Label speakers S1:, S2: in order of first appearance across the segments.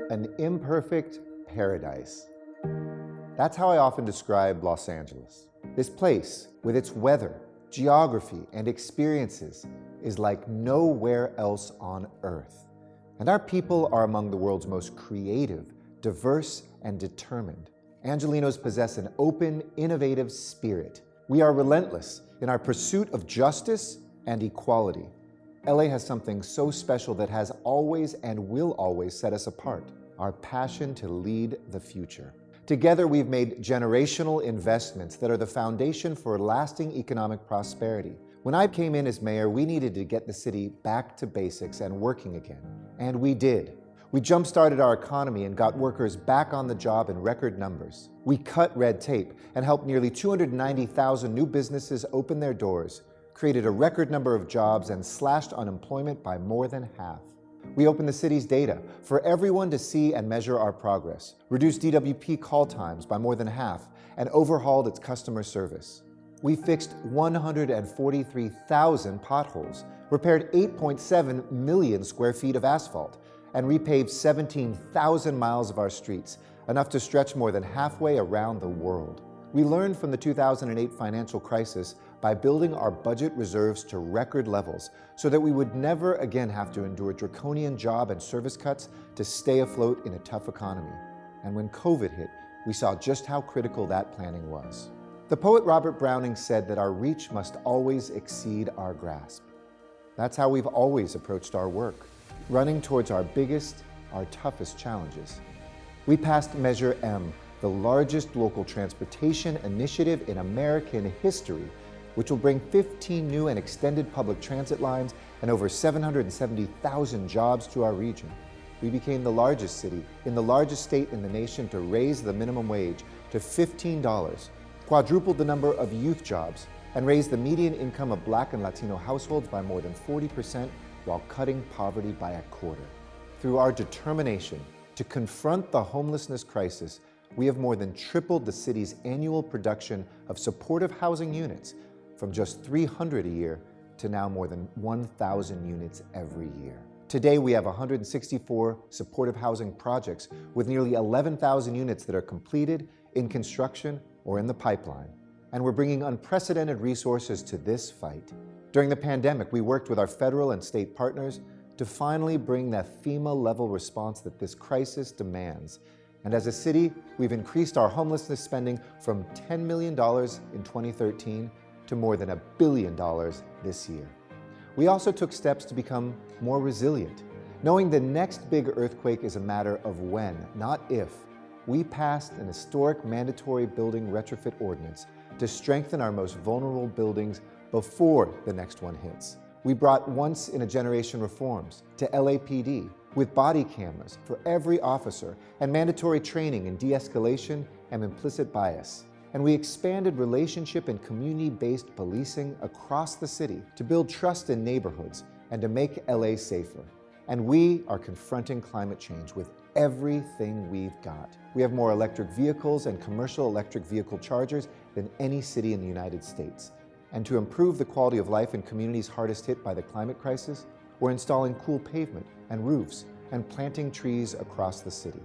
S1: An imperfect paradise. That's how I often describe Los Angeles. This place, with its weather, geography, and experiences, is like nowhere else on Earth. And our people are among the world's most creative, diverse, and determined. Angelenos possess an open, innovative spirit. We are relentless in our pursuit of justice and equality. LA has something so special that has always and will always set us apart: our passion to lead the future. Together, we've made generational investments that are the foundation for lasting economic prosperity. When I came in as mayor, we needed to get the city back to basics and working again. And we did. We jump-started our economy and got workers back on the job in record numbers. We cut red tape and helped nearly 290,000 new businesses open their doors, created a record number of jobs, and slashed unemployment by more than half. We opened the city's data for everyone to see and measure our progress, reduced DWP call times by more than half, and overhauled its customer service. We fixed 143,000 potholes, repaired 8.7 million square feet of asphalt, and repaved 17,000 miles of our streets, enough to stretch more than halfway around the world. We learned from the 2008 financial crisis by building our budget reserves to record levels so that we would never again have to endure draconian job and service cuts to stay afloat in a tough economy. And when COVID hit, we saw just how critical that planning was. The poet Robert Browning said that our reach must always exceed our grasp. That's how we've always approached our work, running towards our biggest, our toughest challenges. We passed Measure M, the largest local transportation initiative in American history, which will bring 15 new and extended public transit lines and over 770,000 jobs to our region. We became the largest city in the largest state in the nation to raise the minimum wage to $15, quadrupled the number of youth jobs, and raised the median income of Black and Latino households by more than 40% while cutting poverty by a quarter. Through our determination to confront the homelessness crisis, we have more than tripled the city's annual production of supportive housing units from just 300 a year to now more than 1,000 units every year. Today, we have 164 supportive housing projects with nearly 11,000 units that are completed, in construction, or in the pipeline. And we're bringing unprecedented resources to this fight. During the pandemic, we worked with our federal and state partners to finally bring that FEMA-level response that this crisis demands. And as a city, we've increased our homelessness spending from $10 million in 2013 to more than $1 billion this year. We also took steps to become more resilient. Knowing the next big earthquake is a matter of when, not if, we passed an historic mandatory building retrofit ordinance to strengthen our most vulnerable buildings before the next one hits. We brought once-in-a-generation reforms to LAPD with body cameras for every officer and mandatory training in de-escalation and implicit bias. And we expanded relationship and community-based policing across the city to build trust in neighborhoods and to make LA safer. And we are confronting climate change with everything we've got. We have more electric vehicles and commercial electric vehicle chargers than any city in the United States. And to improve the quality of life in communities hardest hit by the climate crisis, we're installing cool pavement and roofs and planting trees across the city.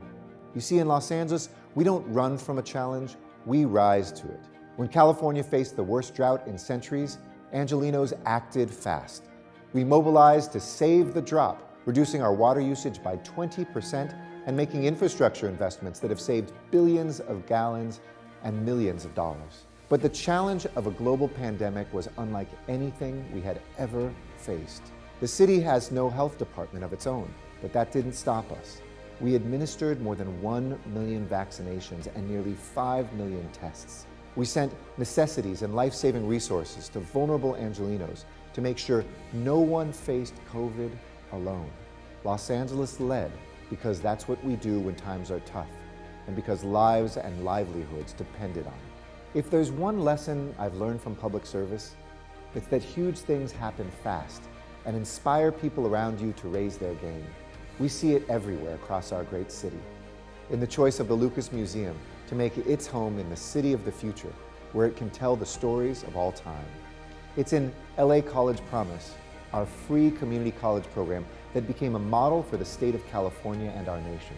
S1: You see, in Los Angeles, we don't run from a challenge, we rise to it. When California faced the worst drought in centuries, Angelenos acted fast. We mobilized to save the drop, reducing our water usage by 20% and making infrastructure investments that have saved billions of gallons and millions of dollars. But the challenge of a global pandemic was unlike anything we had ever faced. The city has no health department of its own, but that didn't stop us. We administered more than 1 million vaccinations and nearly 5 million tests. We sent necessities and life-saving resources to vulnerable Angelenos to make sure no one faced COVID alone. Los Angeles led because that's what we do when times are tough, and because lives and livelihoods depended on it. If there's one lesson I've learned from public service, it's that huge things happen fast and inspire people around you to raise their game. We see it everywhere across our great city. In the choice of the Lucas Museum to make its home in the city of the future, where it can tell the stories of all time. It's in LA College Promise, our free community college program that became a model for the state of California and our nation.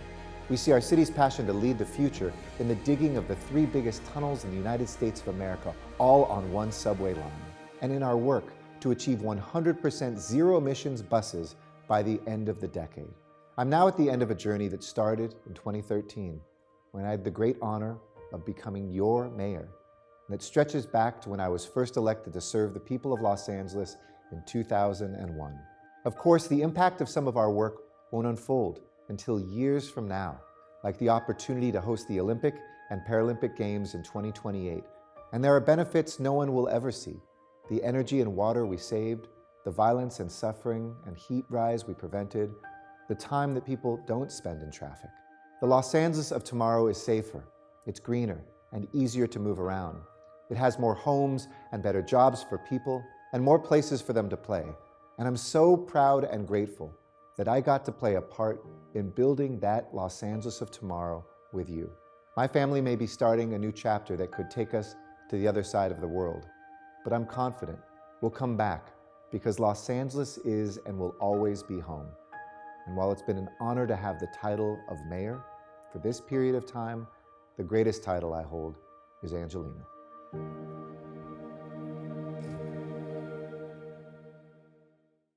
S1: We see our city's passion to lead the future in the digging of the 3 biggest tunnels in the United States of America, all on one subway line, and in our work to achieve 100% zero emissions buses by the end of the decade. I'm now at the end of a journey that started in 2013, when I had the great honor of becoming your mayor, and it stretches back to when I was first elected to serve the people of Los Angeles in 2001. Of course, the impact of some of our work won't unfold until years from now, like the opportunity to host the Olympic and Paralympic Games in 2028. And there are benefits no one will ever see: the energy and water we saved, the violence and suffering and heat rise we prevented, the time that people don't spend in traffic. The Los Angeles of tomorrow is safer, it's greener, and easier to move around. It has more homes and better jobs for people, and more places for them to play. And I'm so proud and grateful that I got to play a part in building that Los Angeles of tomorrow with you. My family may be starting a new chapter that could take us to the other side of the world, but I'm confident we'll come back, because Los Angeles is and will always be home. And while it's been an honor to have the title of mayor for this period of time, the greatest title I hold is Angelina.